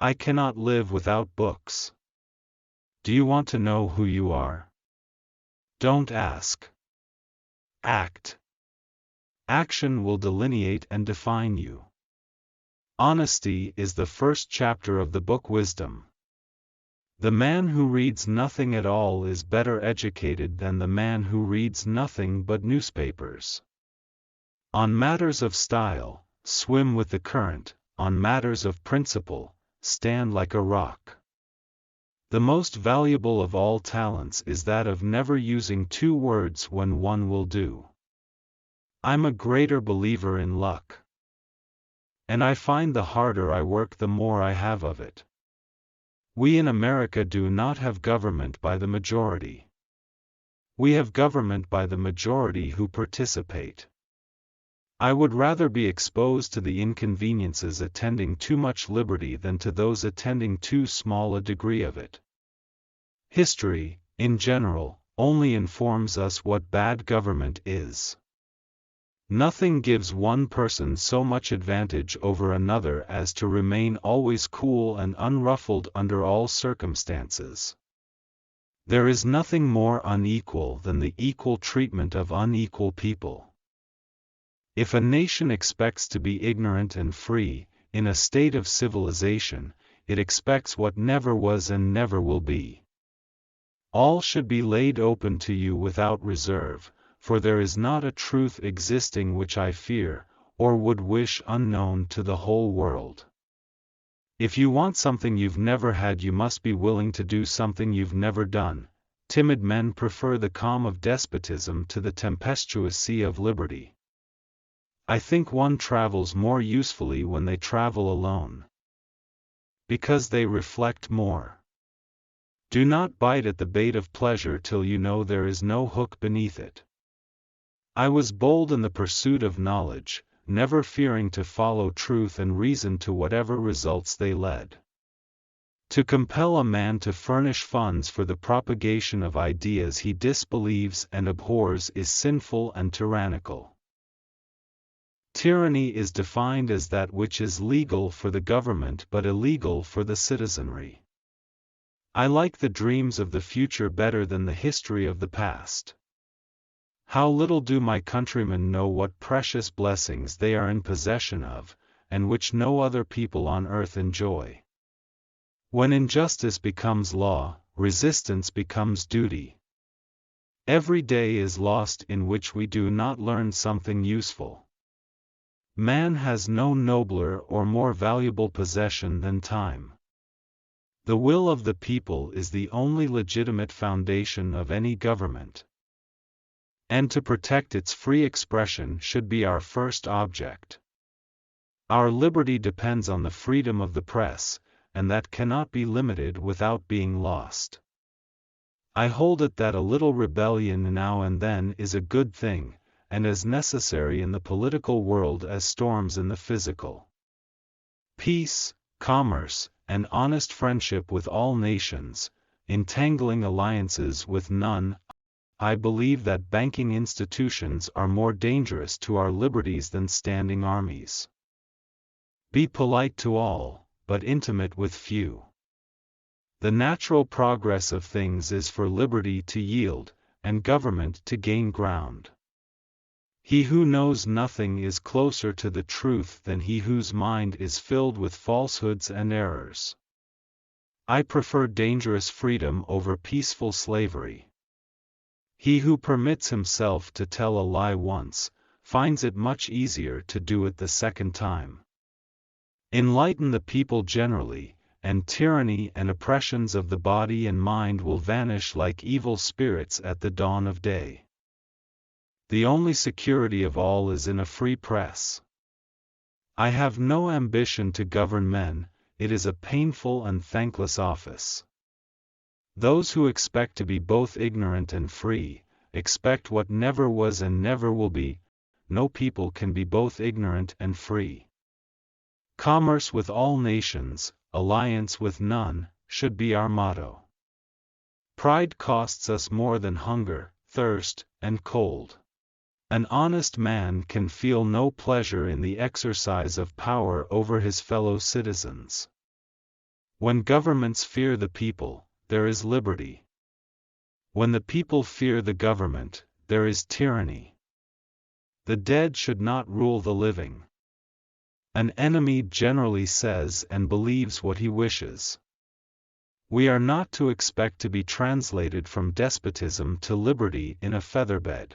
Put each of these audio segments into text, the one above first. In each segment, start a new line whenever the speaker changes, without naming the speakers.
I cannot live without books. Do you want to know who you are? Don't ask. Act. Action will delineate and define you. Honesty is the first chapter of the book Wisdom. The man who reads nothing at all is better educated than the man who reads nothing but newspapers. On matters of style, swim with the current; on matters of principle, stand like a rock. The most valuable of all talents is that of never using two words when one will do. I'm a greater believer in luck. And I find the harder I work the more I have of it. We in America do not have government by the majority. We have government by the majority who participate. I would rather be exposed to the inconveniences attending too much liberty than to those attending too small a degree of it. History, in general, only informs us what bad government is. Nothing gives one person so much advantage over another as to remain always cool and unruffled under all circumstances. There is nothing more unequal than the equal treatment of unequal people. If a nation expects to be ignorant and free, in a state of civilization, it expects what never was and never will be. All should be laid open to you without reserve, for there is not a truth existing which I fear, or would wish unknown to the whole world. If you want something you've never had, you must be willing to do something you've never done. Timid men prefer the calm of despotism to the tempestuous sea of liberty. I think one travels more usefully when they travel alone, because they reflect more. Do not bite at the bait of pleasure till you know there is no hook beneath it. I was bold in the pursuit of knowledge, never fearing to follow truth and reason to whatever results they led. To compel a man to furnish funds for the propagation of ideas he disbelieves and abhors is sinful and tyrannical. Tyranny is defined as that which is legal for the government but illegal for the citizenry. I like the dreams of the future better than the history of the past. How little do my countrymen know what precious blessings they are in possession of, and which no other people on earth enjoy. When injustice becomes law, resistance becomes duty. Every day is lost in which we do not learn something useful. Man has no nobler or more valuable possession than time. The will of the people is the only legitimate foundation of any government. And to protect its free expression should be our first object. Our liberty depends on the freedom of the press, and that cannot be limited without being lost. I hold it that a little rebellion now and then is a good thing, and as necessary in the political world as storms in the physical. Peace, commerce, and honest friendship with all nations, entangling alliances with none. I believe that banking institutions are more dangerous to our liberties than standing armies. Be polite to all, but intimate with few. The natural progress of things is for liberty to yield, and government to gain ground. He who knows nothing is closer to the truth than he whose mind is filled with falsehoods and errors. I prefer dangerous freedom over peaceful slavery. He who permits himself to tell a lie once, finds it much easier to do it the second time. Enlighten the people generally, and tyranny and oppressions of the body and mind will vanish like evil spirits at the dawn of day. The only security of all is in a free press. I have no ambition to govern men, it is a painful and thankless office. Those who expect to be both ignorant and free, expect what never was and never will be. No people can be both ignorant and free. Commerce with all nations, alliance with none, should be our motto. Pride costs us more than hunger, thirst, and cold. An honest man can feel no pleasure in the exercise of power over his fellow citizens. When governments fear the people, there is liberty. When the people fear the government, there is tyranny. The dead should not rule the living. An enemy generally says and believes what he wishes. We are not to expect to be translated from despotism to liberty in a featherbed.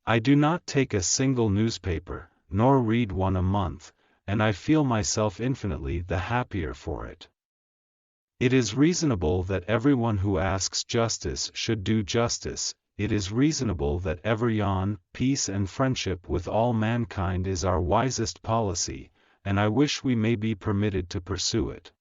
I do not take a single newspaper, nor read one a month, and I feel myself infinitely the happier for it. It is reasonable that everyone who asks justice should do justice. It is reasonable that ever yawn, peace and friendship with all mankind is our wisest policy, and I wish we may be permitted to pursue it.